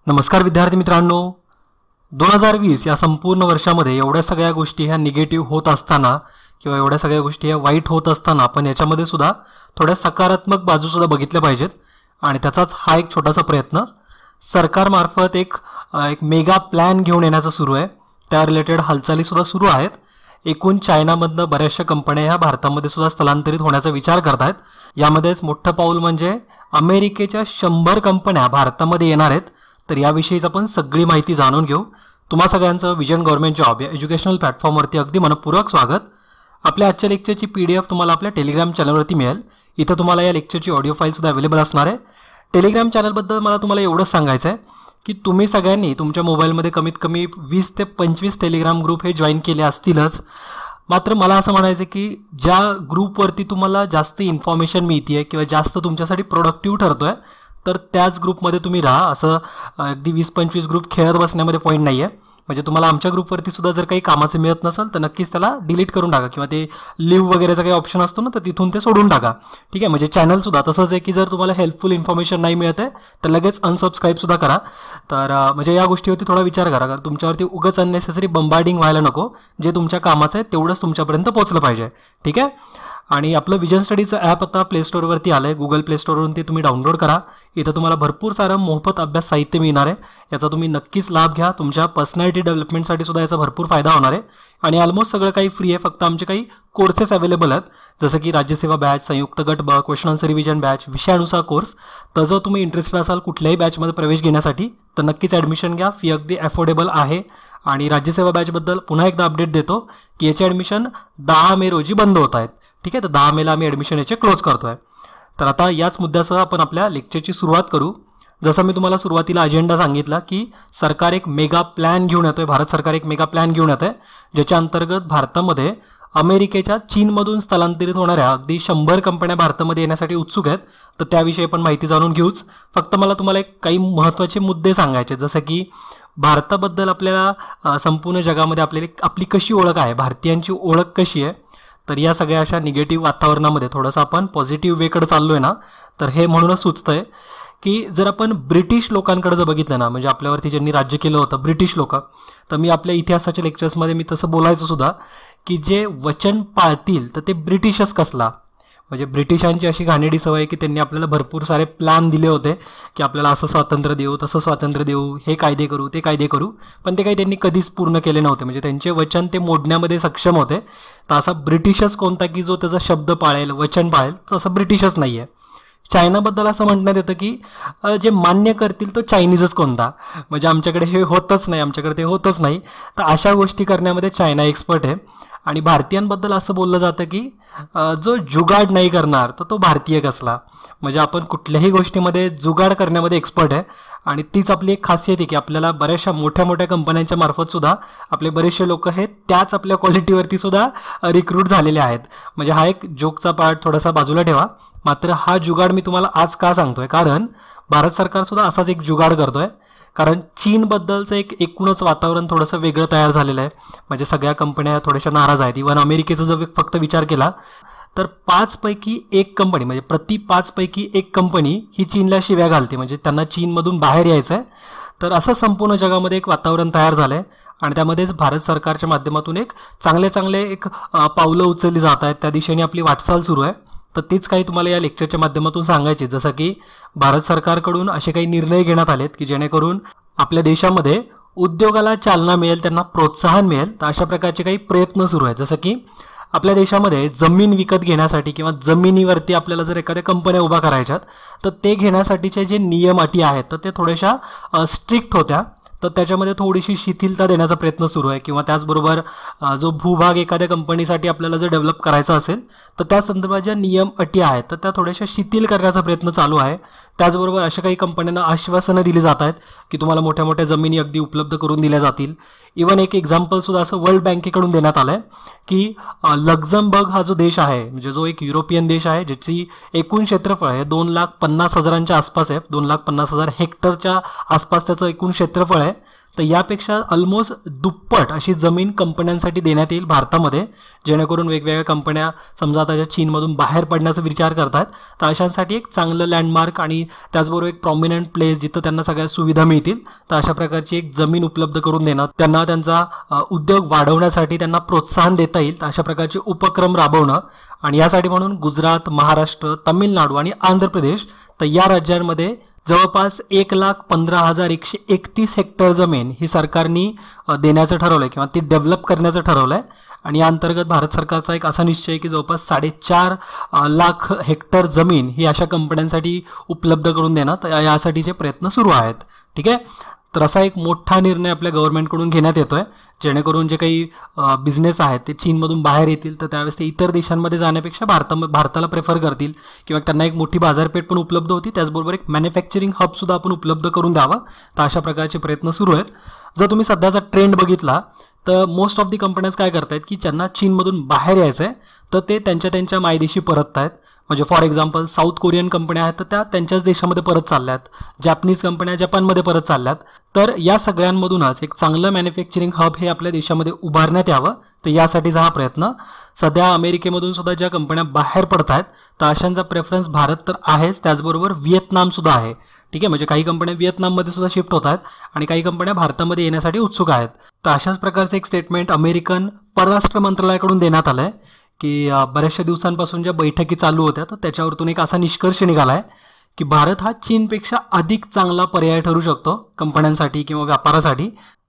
नमस्कार विद्यार्थी मित्रांनो, 2020 या संपूर्ण वर्षामध्ये एवढ्या सगळ्या गोष्टी ह्या निगेटिव्ह होत असताना किंवा एवढ्या सगळ्या गोष्टी ह्या वाईट होत असताना आपण याच्यामध्ये सुद्धा थोड्या सकारात्मक बाजूसुद्धा बघितल्या पाहिजेत. आणि त्याचाच हा एक छोटासा प्रयत्न सरकारमार्फत एक मेगा प्लॅन घेऊन येण्याचा सुरू आहे. त्या रिलेटेड हालचालीसुद्धा सुरू आहेत. एकूण चायनामधनं बऱ्याचशा कंपन्या ह्या भारतामध्ये सुद्धा स्थलांतरित होण्याचा विचार करत आहेत. यामध्येच मोठं पाऊल म्हणजे अमेरिकेच्या 100 कंपन्या भारतामध्ये येणार आहेत. तर याविषयीच आपण सगळी माहिती जाणून घेऊ. तुम्हा सगळ्यांचं विजन गव्हर्नमेंट जॉब या एज्युकेशनल प्लॅटफॉर्मवरती अगदी मनपूर्वक स्वागत. आपल्या आजच्या लेक्चरची PDF तुम्हाला आपल्या टेलिग्राम चॅनलवरती मिळेल. इथं तुम्हाला या लेक्चरची ऑडिओ फाईलसुद्धा अवेलेबल असणार आहे. टेलिग्राम चॅनलबद्दल मला तुम्हाला एवढंच सांगायचं आहे की तुम्ही सगळ्यांनी तुमच्या मोबाईलमध्ये कमीत कमी 20 ते 25 टेलिग्राम ग्रुप हे जॉईन केले असतीलच. मात्र मला असं म्हणायचं की ज्या ग्रुपवरती तुम्हाला जास्त इन्फॉर्मेशन मिळते आहे किंवा जास्त तुमच्यासाठी प्रोडक्टिव्ह ठरतो आहे तर त्याच ग्रुपमध्ये तुम्ही राहा. असं अगदी 20-25 ग्रुप खेळत बसण्यामध्ये पॉईंट नाही आहे. म्हणजे तुम्हाला आमच्या ग्रुपवरती सुद्धा जर काही कामाचं मिळत नसेल तर नक्कीच त्याला डिलीट करून टाका किंवा ते लिव्ह वगैरेचा काही ऑप्शन असतो ना तर तिथून ते सोडून टाका. ठीक आहे. म्हणजे चॅनलसुद्धा तसंच आहे की जर तुम्हाला हेल्पफुल इन्फॉर्मेशन नाही मिळत आहे तर लगेच अनसबस्क्राईबसुद्धा करा. तर म्हणजे या गोष्टीवरती थोडा विचार करा, कारण तुमच्यावरती उगाच अननेसेसरी बंबार्डिंग व्हायला नको. जे तुमच्या कामाचं आहे तेवढंच तुमच्यापर्यंत पोहोचलं पाहिजे. ठीक आहे. आणि आपलं विजन स्टडीचं ॲप आता प्ले स्टोअरवरती आलं आहे. गुगल प्ले स्टोअरवरून ते तुम्ही डाउनलोड करा. इथं तुम्हाला भरपूर सारं मोफत अभ्यास साहित्य मिळणार आहे. याचा तुम्ही नक्कीच लाभ घ्या. तुमच्या पर्सनॅलिटी डेव्हलपमेंटसाठी सुद्धा याचा भरपूर फायदा होणार आहे. आणि ऑलमोस्ट सगळं काही फ्री आहे. फक्त आमचे काही कोर्सेस अवेलेबल आहेत, जसं की राज्यसेवा बॅच, संयुक्त गट ब, क्वेश्चन आन्सर रिव्हिजन बॅच, विषयानुसार कोर्स. तर जर तुम्ही इंटरेस्टेड असाल कुठल्याही बॅचमध्ये प्रवेश घेण्यासाठी तर नक्कीच ॲडमिशन घ्या. फी अगदी अफोर्डेबल आहे. आणि राज्यसेवा बॅचबद्दल पुन्हा एकदा अपडेट देतो की याचे ॲडमिशन 10 मे रोजी बंद होत आहेत. ठीक आहे. तर 10 मेला आम्ही ॲडमिशन याचे क्लोज करतो आहे. तर आता याच मुद्द्यासह आपण आपल्या लेक्चरची सुरुवात करू. जसं मी तुम्हाला सुरुवातीला अजेंडा सांगितला की सरकार एक मेगा प्लॅन घेऊन येतो आहे. भारत सरकार एक मेगा प्लॅन घेऊन येतं आहे, ज्याच्या अंतर्गत भारतामध्ये अमेरिकेच्या चीनमधून स्थलांतरित होणाऱ्या अगदी 100 कंपन्या भारतामध्ये येण्यासाठी उत्सुक आहेत. तर त्याविषयी आपण माहिती जाणून घेऊच. फक्त मला तुम्हाला काही महत्त्वाचे मुद्दे सांगायचे, जसं की भारताबद्दल आपल्याला संपूर्ण जगामध्ये आपली कशी ओळख आहे, भारतीयांची ओळख कशी आहे. तर या सगळ्या अशा निगेटिव्ह वातावरणामध्ये थोडंसं आपण पॉझिटिव्ह वेकडे चाललो आहे ना, तर हे म्हणूनच सुचतं आहे की जर आपण ब्रिटिश लोकांकडे जर बघितलं ना, म्हणजे आपल्यावरती ज्यांनी राज्य केलं होतं ब्रिटिश लोक, तर मी आपल्या इतिहासाच्या लेक्चर्समध्ये मी तसं बोलायचो सुद्धा की जे वचन पाळतील तर ते ब्रिटिशच कसला. म्हणजे ब्रिटिशांची अशी घाणेरडी सवय आहे की त्यांनी आपल्याला भरपूर सारे प्लॅन दिले होते की आपल्याला असं स्वातंत्र्य देऊ, तसं स्वातंत्र्य देऊ, हे कायदे करू, ते कायदे करू, पण ते काही त्यांनी कधीच पूर्ण केले नव्हते. म्हणजे त्यांचे वचन ते मोडण्यामध्ये सक्षम होते. तर असा ब्रिटिशच कोणता की जो त्याचा शब्द पाळेल, वचन पाळेल, तसं ब्रिटिशच नाही आहे. चायनाबद्दल असं म्हणण्यात येतं की जे मान्य करतील तो चायनीजच कोणता. म्हणजे आमच्याकडे हे होतच नाही, आमच्याकडे ते होतच नाही. तर अशा गोष्टी करण्यामध्ये चायना एक्सपर्ट आहे. आणि भारतीयांबद्दल असं बोललं जातं की जो जुगाड नाही करणार तर तो भारतीय कसला. म्हणजे आपण कुठल्याही गोष्टीमध्ये जुगाड करण्यामध्ये एक्सपर्ट आहे. आणि तीच आपली एक खासियत आहे की आपल्याला बऱ्याचशा मोठ्या मोठ्या कंपन्यांच्या मार्फत सुद्धा आपले बरेचसे लोक हे त्याच आपल्या क्वालिटीवरती सुद्धा रिक्रूट झालेले आहेत. म्हणजे हा एक जोकचा पार्ट थोडासा बाजूला ठेवा. मात्र हा जुगाड मी तुम्हाला आज का सांगतोय, कारण भारत सरकार सुद्धा असाच एक जुगाड करतोय. कारण चीनबद्दलचं एकूणच वातावरण थोडंसं वेगळं तयार झालेलं आहे. म्हणजे सगळ्या कंपन्या थोड्याशा नाराज आहेत. इव्हन अमेरिकेचा जर फक्त विचार केला तर 5 पैकी 1 कंपनी, म्हणजे प्रति 5 पैकी 1 कंपनी ही चीनला शिव्या घालते. म्हणजे त्यांना चीनमधून बाहेर यायचं आहे. तर असं संपूर्ण जगामध्ये एक वातावरण तयार झालं आहे. आणि त्यामध्येच भारत सरकारच्या माध्यमातून एक चांगले पावलं उचलली जात आहेत. त्या दिशेने आपली वाटचाल सुरू आहे. तर तेच काही तुम्हाला या लेक्चरच्या माध्यमातून सांगायचे, जसं की भारत सरकारकडून असे काही निर्णय घेण्यात आलेत की जेणेकरून आपल्या देशामध्ये उद्योगाला चालना मिळेल, त्यांना प्रोत्साहन मिळेल. तर अशा प्रकारचे काही प्रयत्न सुरू आहेत. जसं की आपल्या देशामध्ये जमीन विकत घेण्यासाठी किंवा जमिनीवरती आपल्याला जर एखाद्या कंपन्या उभा करायच्यात तर ते घेण्यासाठीचे जे नियम अटी आहेत तर ते थोड्याशा स्ट्रिक्ट होत्या. तर त्याच्यामध्ये थोडीशी शिथिलता देण्याचा प्रयत्न सुरू आहे. किंवा त्याचबरोबर जो भूभाग एखाद्या कंपनीसाठी आपल्याला जर डेव्हलप करायचा असेल तर त्या संदर्भात ज्या नियम अटी आहेत तर त्या थोड्याशा शिथिल करण्याचा प्रयत्न चालू आहे. त्याचबरोबर अशा काही कंपन्यांना आश्वासनं दिली जात आहेत की तुम्हाला मोठ्या मोठ्या जमिनी अगदी उपलब्ध करून दिल्या जातील. इव्हन एक एक्झाम्पलसुद्धा असं वर्ल्ड बँकेकडून देण्यात आलं आहे की लक्झमबर्ग हा जो देश आहे, म्हणजे जो एक युरोपियन देश आहे, ज्याची एकूण क्षेत्रफळ आहे 2,50,000 आसपास आहे, 2,50,000 हेक्टरच्या आसपास त्याचं एकूण क्षेत्रफळ आहे. तर यापेक्षा ऑलमोस्ट दुप्पट अशी जमीन कंपन्यांसाठी देण्यात येईल भारतामध्ये, जेणेकरून वेगवेगळ्या कंपन्या समजा आता ज्या चीनमधून बाहेर पडण्याचा विचार करतात तर अशांसाठी एक चांगलं लँडमार्क आणि त्याचबरोबर एक प्रॉमिनंट प्लेस जिथं त्यांना सगळ्या सुविधा मिळतील, तर अशा प्रकारची एक जमीन उपलब्ध करून देणं, त्यांना त्यांचा उद्योग वाढवण्यासाठी त्यांना प्रोत्साहन देता येईल, तर अशा प्रकारचे उपक्रम राबवणं. आणि यासाठी म्हणून गुजरात, महाराष्ट्र, तामिळनाडू आणि आंध्र प्रदेश तर या राज्यांमध्ये जवळपास 1,15,131 हेक्टर जमीन ही सरकारनी देण्याचं ठरवलं आहे किंवा ती डेव्हलप करण्याचं ठरवलं आहे. आणि या अंतर्गत भारत सरकारचा एक असा निश्चय आहे की जवळपास 4.5 लाख हेक्टर जमीन ही अशा कंपन्यांसाठी उपलब्ध करून देणं, तर यासाठीचे प्रयत्न सुरू आहेत. ठीक आहे, तर असा एक मोठा निर्णय आपल्या गव्हर्नमेंटकडून घेण्यात येतोय, जेणेकरून जे काही बिझनेस आहेत ते चीनमधून बाहेर येतील तर त्यावेळेस ते इतर देशांमध्ये जाण्यापेक्षा भारताला प्रेफर करतील किंवा त्यांना एक मोठी बाजारपेठ पण उपलब्ध होती, त्याचबरोबर एक मॅन्युफॅक्चरिंग हबसुद्धा आपण उपलब्ध करून द्यावं. तर अशा प्रकारचे प्रयत्न सुरू आहेत. जर तुम्ही सध्याचा ट्रेंड बघितला तर मोस्ट ऑफ दी कंपन्याज काय करतायत की ज्यांना चीनमधून बाहेर यायचं आहे तर ते त्यांच्या मायदेशी परतत आहेत. म्हणजे फॉर एक्झाम्पल साऊथ कोरियन कंपन्या आहेत तर त्या त्यांच्याच देशामध्ये परत चालल्यात, जॅपनीज कंपन्या जपानमध्ये परत चालल्यात. तर या सगळ्यांमधूनच एक चांगलं मॅन्युफॅक्चरिंग हब हे आपल्या देशामध्ये उभारण्यात यावं, तर यासाठीचा हा प्रयत्न. सध्या अमेरिकेमधून सुद्धा ज्या कंपन्या बाहेर पडत आहेत तर अशांचा प्रेफरन्स भारत तर आहेच, त्याचबरोबर व्हिएतनाम सुद्धा आहे. ठीक आहे, म्हणजे काही कंपन्या व्हिएतनाममध्ये सुद्धा शिफ्ट होत आहेत आणि काही कंपन्या भारतामध्ये येण्यासाठी उत्सुक आहेत. तर अशाच प्रकारचं एक स्टेटमेंट अमेरिकन परराष्ट्र मंत्रालयाकडून देण्यात आलं आहे की बऱ्याचशा दिवसांपासून ज्या बैठकी चालू होत्या तर त्याच्यावरतून एक असा निष्कर्ष निघाला आहे की भारत हा चीनपेक्षा अधिक चांगला पर्याय ठरू शकतो कंपन्यांसाठी किंवा व्यापारासाठी.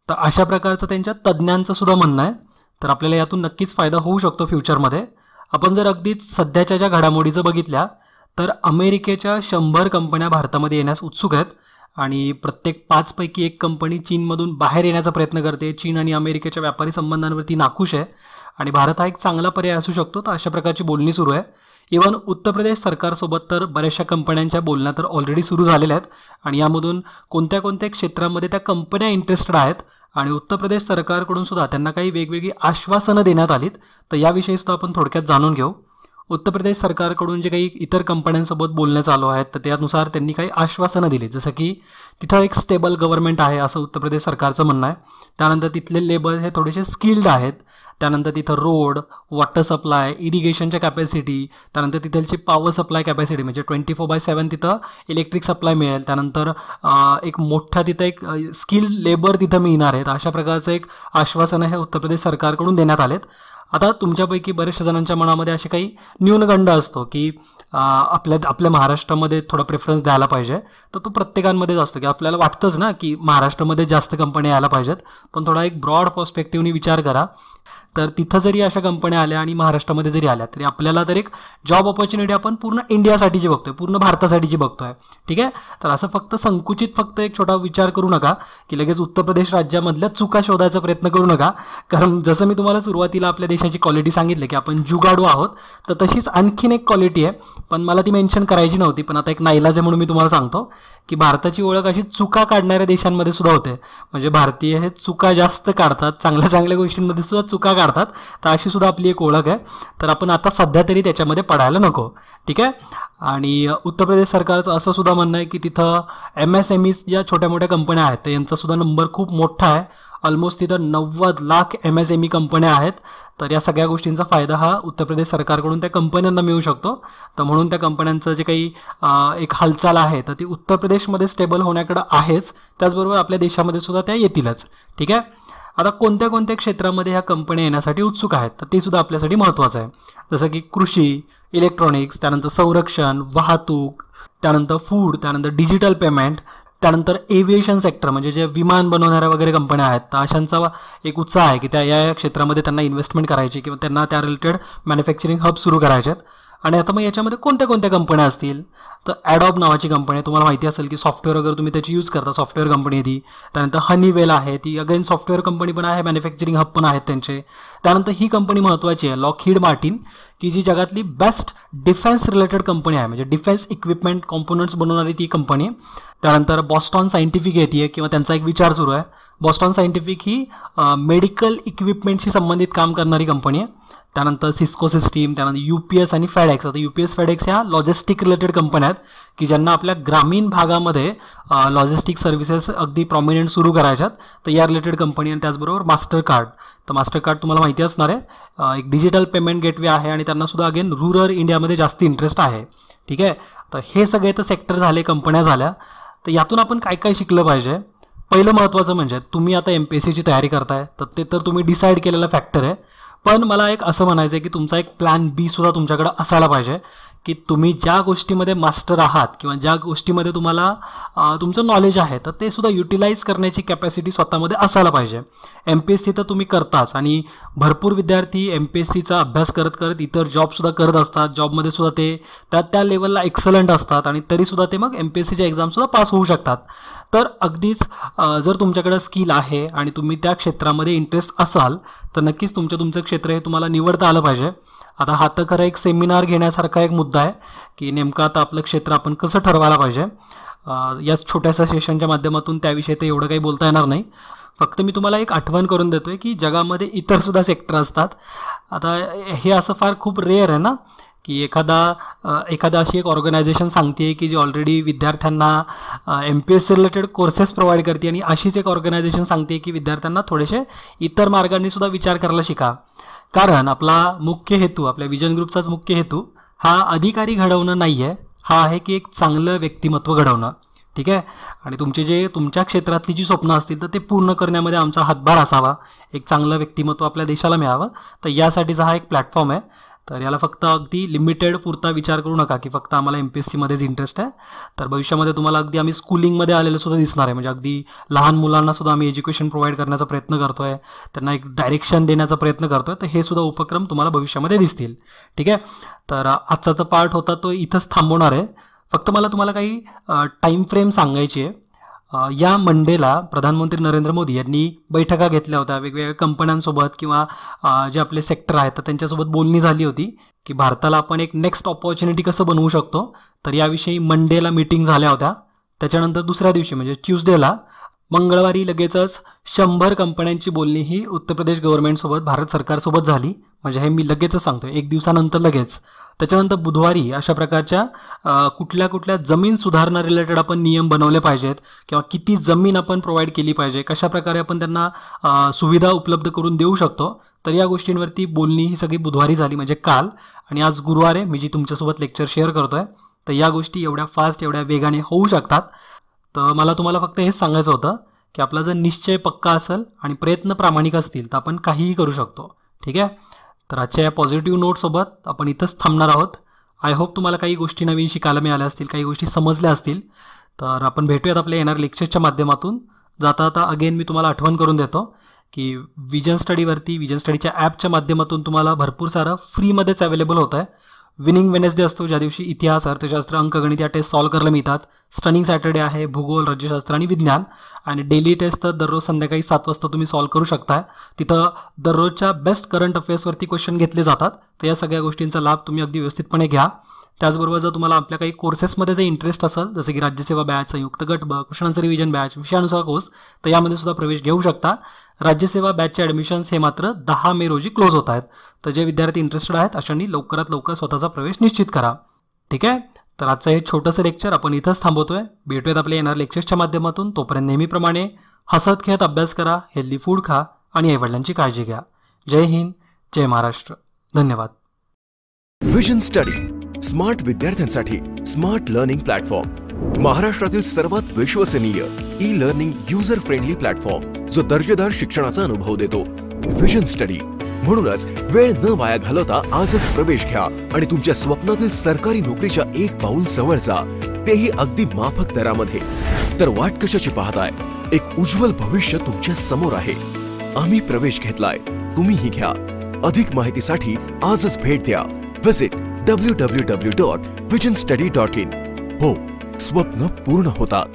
तर अशा प्रकारचं त्यांच्या तज्ज्ञांचं सुद्धा म्हणणं आहे. तर आपल्याला यातून नक्कीच फायदा होऊ शकतो फ्युचरमध्ये. आपण जर अगदीच सध्याच्या ज्या घडामोडीचं बघितल्या तर अमेरिकेच्या 100 कंपन्या भारतामध्ये येण्यास उत्सुक आहेत आणि प्रत्येक 5 पैकी 1 कंपनी चीनमधून बाहेर येण्याचा प्रयत्न करते. चीन आणि अमेरिकेच्या व्यापारी संबंधांवरती नाखुश आहे आणि भारत हा एक चांगला पर्याय असू शकतो. तर अशा प्रकारची बोलणी सुरू आहे. इव्हन उत्तर प्रदेश सरकारसोबत तर बऱ्याचशा कंपन्यांच्या बोलण्या तर ऑलरेडी सुरू झालेल्या आहेत आणि यामधून कोणत्या कोणत्या क्षेत्रामध्ये त्या कंपन्या इंटरेस्टेड आहेत आणि उत्तर प्रदेश सरकारकडून सुद्धा त्यांना काही वेगवेगळी आश्वासनं देण्यात आलीत. तर याविषयी सुद्धा आपण थोडक्यात जाणून घेऊ. उत्तर प्रदेश सरकारकडून जे काही इतर कंपन्यांसोबत बोलणं चालू आहेत तर त्यानुसार त्यांनी काही आश्वासनं दिली, जसं की तिथं एक स्टेबल गव्हर्नमेंट आहे असं उत्तर प्रदेश सरकारचं म्हणणं आहे. त्यानंतर तिथले लेबर हे थोडेसे स्किल्ड आहेत. त्यानंतर तिथं रोड, वॉटर सप्लाय, इरिगेशनच्या कॅपॅसिटी, त्यानंतर तिथलची पॉवर सप्लाय कॅपॅसिटी म्हणजे 24/7 तिथं इलेक्ट्रिक सप्लाय मिळेल. त्यानंतर एक मोठा तिथं एक स्किल्ड लेबर तिथं मिळणार आहेत. अशा प्रकारचं एक आश्वासनं हे उत्तर प्रदेश सरकारकडून देण्यात आलेत. आता तुमच्यापैकी बऱ्याचशा जणांच्या मनामध्ये असे काही न्यूनगंड असतो की आपल्या महाराष्ट्रामध्ये थोडा प्रेफरन्स द्यायला पाहिजे, तर तो प्रत्येकांमध्येच असतो की आपल्याला वाटतंच ना की महाराष्ट्रामध्ये जास्त कंपन्या यायला पाहिजेत. पण थोडा एक ब्रॉड पर्स्पेक्टिव्हनी विचार करा, तर तिथं जरी अशा कंपन्या आल्या आणि महाराष्ट्रामध्ये जरी आल्या तरी आपल्याला तर एक जॉब ऑपॉर्च्युनिटी आपण पूर्ण इंडियासाठीची बघतोय, पूर्ण भारतासाठीची बघतोय. ठीक आहे, तर असं फक्त एक छोटा विचार करू नका की लगेच उत्तर प्रदेश राज्यामधल्या चुका शोधायचा प्रयत्न करू नका. कारण जसं मी तुम्हाला सुरुवातीला आपल्या देशाची क्वालिटी सांगितली की आपण जुगाडू आहोत, तर तशीच आणखीन एक क्वालिटी आहे, पण मला ती मेन्शन करायची नव्हती, पण आता एक नाईलाज आहे म्हणून मी तुम्हाला सांगतो की भारताची ओळख अशी चुका काढणाऱ्या देशांमध्ये सुद्धा होते. म्हणजे भारतीय हे चुका जास्त काढतात, चांगल्या चांगल्या गोष्टींमध्ये सुद्धा चुका काढतात. तर अशी सुद्धा आपली एक ओळख आहे. तर आपण आता सध्या तरी त्याच्यामध्ये पडायला नको. ठीक आहे, आणि उत्तर प्रदेश सरकारचं असं सुद्धा म्हणणं आहे की तिथं MSME ज्या छोट्या मोठ्या कंपन्या आहेत तर यांचा सुद्धा नंबर खूप मोठा आहे. ऑलमोस्ट तिथं 90 लाख MSME कंपन्या आहेत. तर या सगळ्या गोष्टींचा फायदा हा उत्तर प्रदेश सरकारकडून त्या कंपन्यांना मिळू शकतो. तर म्हणून त्या कंपन्यांचं जे काही एक हालचाल आहे तर ती उत्तर प्रदेशमध्ये स्टेबल होण्याकडं आहेच, त्याचबरोबर आपल्या देशामध्ये सुद्धा त्या येतीलच. ठीक आहे, आता कोणत्या कोणत्या क्षेत्रामध्ये ह्या कंपन्या येण्यासाठी उत्सुक आहेत तर ते सुद्धा आपल्यासाठी महत्त्वाचं आहे. जसं की कृषी, इलेक्ट्रॉनिक्स, त्यानंतर संरक्षण, वाहतूक, त्यानंतर फूड, त्यानंतर डिजिटल पेमेंट, त्यानंतर एव्हिएशन सेक्टर म्हणजे जे विमान बनवणाऱ्या वगैरे कंपन्या आहेत तर अशांचा एक उत्साह आहे की त्या या क्षेत्रामध्ये त्यांना इन्व्हेस्टमेंट करायची किंवा त्यांना त्या रिलेटेड मॅन्युफॅक्चरिंग हब सुरू करायचे आहेत. आणि आता मग याच्यामध्ये कोणत्या कोणत्या कंपन्या असतील तर ॲडॉब नावाची कंपनी आहे, तुम्हाला माहिती असेल की सॉफ्टवेअर वगैरे तुम्ही त्याची यूज करता, सॉफ्टवेअर कंपनी आहे ती. त्यानंतर हनीवेल आहे, ती अगेन सॉफ्टवेअर कंपनी पण आहे, मॅन्युफॅक्चरिंग हब पण आहेत त्यांचे. त्यानंतर ही कंपनी महत्त्वाची आहे लॉकहीड मार्टिन, की जी जगातली बेस्ट डिफेन्स रिलेटेड कंपनी आहे, म्हणजे डिफेन्स इक्विपमेंट कॉम्पोनंट्स बनवणारी ती कंपनी. त्यानंतर बॉस्टॉन सायंटिफिक येते किंवा त्यांचा एक विचार सुरू आहे. बॉस्टॉन सायंटिफिक ही मेडिकल इक्विपमेंटशी संबंधित काम करणारी कंपनी आहे. त्यानंतर सिस्को सिस्टीम, त्यानंतर UPS आणि फेडेक्स. आता UPS फेडेक्स ह्या लॉजिस्टिक रिलेटेड कंपन्या आहेत की ज्यांना आपल्या ग्रामीण भागामध्ये लॉजिस्टिक सर्व्हिसेस अगदी प्रॉमिनंट सुरू करायच्यात. तर या रिलेटेड कंपनी. आणि त्याचबरोबर मास्टरकार्ड. तर मास्टरकार्ड तुम्हाला माहिती असणार आहे एक डिजिटल पेमेंट गेटवे आहे आणि त्यांना सुद्धा अगेन रुरल इंडियामध्ये जास्त इंटरेस्ट आहे. ठीक आहे. तर हे सगळे तर सेक्टर झाले, कंपन्या झाल्या. तर यातून आपण काय काय शिकलं पाहिजे. पहिलं महत्त्वाचं म्हणजे तुम्ही आता MPSCची तयारी करताय तर ते तर तुम्ही डिसाईड केलेला फॅक्टर आहे. पण मला एक असं म्हणायचं आहे की तुमचा एक प्लॅन बी सुद्धा तुमच्याकडे असायला पाहिजे की तुम्ही ज्या गोष्टीमध्ये मास्टर आहात किंवा ज्या गोष्टीमध्ये तुम्हाला तुमचं नॉलेज आहे तर ते सुद्धा युटिलाइज करण्याची कॅपॅसिटी स्वतःमध्ये असायला पाहिजे. MPSC तर तुम्ही करताच आणि भरपूर विद्यार्थी MPSCचा अभ्यास करत करत इतर जॉबसुद्धा करत असतात. जॉबमध्ये सुद्धा ते त्या लेवलला एक्सलंट असतात आणि तरीसुद्धा ते मग MPSCच्या एक्झामसुद्धा पास होऊ शकतात. तर अगदीच जर तुमच्याकडे स्किल आहे आणि तुम्ही त्या क्षेत्रामध्ये इंटरेस्ट असाल तर नक्कीच तुमचं क्षेत्र हे तुम्हाला निवडता आलं पाहिजे. आता हा तर खरं एक सेमिनार घेण्यासारखा एक मुद्दा आहे की नेमकं आता आपलं क्षेत्र आपण कसं ठरवायला पाहिजे. या छोट्याशा सेशनच्या माध्यमातून त्याविषयी तर एवढं काही बोलता येणार नाही. फक्त मी तुम्हाला एक आठवण करून देतो आहे की जगामध्ये इतरसुद्धा सेक्टर असतात. आता हे असं फार खूप रेअर आहे ना की एखादा अशी एक ऑर्गनायझेशन सांगते की जी ऑलरेडी विद्यार्थ्यांना MPSC रिलेटेड कोर्सेस प्रोव्हाइड करते आणि अशीच एक ऑर्गनायझेशन सांगते की विद्यार्थ्यांना थोडेसे इतर मार्गांनी सुद्धा विचार करायला शिका. कारण आपला मुख्य हेतू, आपल्या विजन ग्रुपचाच मुख्य हेतू हा अधिकारी घडवणं नाही आहे, हा आहे की एक चांगलं व्यक्तिमत्व घडवणं. ठीक आहे. आणि तुमच्या क्षेत्रातली जी स्वप्न असतील तर ते पूर्ण करण्यामध्ये आमचा हातभार असावा, एक चांगलं व्यक्तिमत्व आपल्या देशाला मिळावं. तर यासाठीचा हा एक प्लॅटफॉर्म आहे. तर याला फक्त अगदी लिमिटेड पुरता विचार करू नका की फक्त आम्हाला MPSCमध्येच इंटरेस्ट आहे. तर भविष्यामध्ये तुम्हाला अगदी आम्ही स्कूलिंगमध्ये आलेलं सुद्धा दिसणार आहे. म्हणजे अगदी लहान मुलांना सुद्धा आम्ही एज्युकेशन प्रोव्हाइड करण्याचा प्रयत्न करतो आहे, त्यांना एक डायरेक्शन देण्याचा प्रयत्न करतो आहे. तर हे सुद्धा उपक्रम तुम्हाला भविष्यामध्ये दिसतील. ठीक आहे. तर आजचा जो पार्ट होता तो इथंच थांबवणार आहे. फक्त मला तुम्हाला काही टाईम फ्रेम सांगायची आहे. या मंडेला प्रधानमंत्री नरेंद्र मोदी यांनी बैठका घेतल्या होत्या वेगवेगळ्या कंपन्यांसोबत किंवा जे आपले सेक्टर आहेत तर त्यांच्यासोबत बोलणी झाली होती की भारताला आपण एक नेक्स्ट ऑपॉर्च्युनिटी कसं बनवू शकतो. तर याविषयी मंडेला मीटिंग झाल्या होत्या. त्याच्यानंतर दुसऱ्या दिवशी म्हणजे ट्यूसडेला मंगळवारी लगेचच 100 कंपन्यांची बोलणी ही उत्तर प्रदेश गव्हर्नमेंटसोबत भारत सरकारसोबत झाली. म्हणजे हे मी लगेचच सांगतोय, एक दिवसानंतर लगेच. त्याच्यानंतर बुधवारी अशा प्रकारच्या कुठल्या जमीन सुधारणा रिलेटेड आपण नियम बनवले पाहिजेत किंवा किती जमीन आपण प्रोव्हाइड केली पाहिजे, कशा प्रकारे आपण त्यांना सुविधा उपलब्ध करून देऊ शकतो. तर या गोष्टींवरती बोलणी ही सगळी बुधवारी झाली म्हणजे काल. आणि आज गुरुवार आहे, मी जी तुमच्यासोबत लेक्चर शेअर करतोय. तर या गोष्टी एवढ्या फास्ट एवढ्या वेगाने होऊ शकतात. तर मला तुम्हाला फक्त हेच सांगायचं होतं की आपला जर निश्चय पक्का असेल आणि प्रयत्न प्रामाणिक असतील तर आपण काहीही करू शकतो. ठीक आहे. तर आजच्या या पॉझिटिव्ह नोटसोबत आपण इथंच थांबणार आहोत. आय होप तुम्हाला काही गोष्टी नवीन शिकायला मिळाल्या असतील, काही गोष्टी समजल्या असतील. तर आपण भेटूयात आपल्या येणाऱ्या लेक्चर्सच्या माध्यमातून. जाता अगेन मी तुम्हाला आठवण करून देतो की विजन स्टडीच्या ॲपच्या माध्यमातून तुम्हाला भरपूर सारं फ्रीमध्येच अवेलेबल होतं आहे. विनिंग वेनेसडे असतो ज्या दिवशी इतिहास, अर्थशास्त्र, अंकगणित या टेस्ट सॉल्व्ह करायला मिळतात. स्टनिंग सॅटर्डे आहे भूगोल, राज्यशास्त्र आणि विज्ञान. आणि डेली टेस्ट तर दररोज संध्याकाळी 7 वाजता तुम्ही सॉल्व्ह करू शकता. तिथं दररोजच्या बेस्ट करंट अफेअर्सवरती क्वेश्चन घेतले जातात. तर या सगळ्या गोष्टींचा लाभ तुम्ही अगदी व्यवस्थितपणे घ्या. त्याचबरोबर जर तुम्हाला आपल्या काही कोर्सेसमध्ये जर इंटरेस्ट असेल जसं की राज्यसेवा बॅच, संयुक्त गट ब, क्वेश्चन आन्सर रिव्हिजन बॅच, विषयानुसार कोर्स, तर यामध्ये सुद्धा प्रवेश घेऊ शकता. राज्यसेवा बॅचचे ॲडमिशन्स हे मात्र 10 मे रोजी क्लोज होत आहेत. तर जे विद्यार्थी इंटरेस्टेड आहेत अशांनी लवकरात लवकर स्वतःचा प्रवेश निश्चित करा. ठीक आहे. तर आजचं हे छोटंसं लेक्चर आपण इथंच थांबवतोय. भेटूयात आपल्या येणाऱ्या लेक्चर्सच्या माध्यमातून. तोपर्यंत नेहमीप्रमाणे हसत खेळत अभ्यास करा, हेल्दी फूड खा आणि आईवडिलांची काळजी घ्या. जय हिंद, जय महाराष्ट्र. धन्यवाद. विजन स्टडी स्मार्ट विद्यार्थ्यांसाठी स्मार्ट लर्निंग प्लॅटफॉर्म, महाराष्ट्रातील सर्वात विश्वसनीय e learning user friendly platform जो दर्जेदार शिक्षणाचा अनुभव देतो. Vision study. म्हणूनच वेळ न वाया घालवता आजच प्रवेश घ्या आणि तुमच्या स्वप्नातील सरकारी नोकरीच्या एक पाऊल जवळ जा, तेही अगदी माफक दरामध्ये. तर वाट कशाची पाहताय? एक उज्ज्वल भविष्य तुमच्या समोर आहे. आम्ही प्रवेश घेतलाय, तुम्हीही घ्या. अधिक माहितीसाठी आजच भेट द्या. Visit www.visionstudy.in. हो, स्वप्न पूर्ण होतात.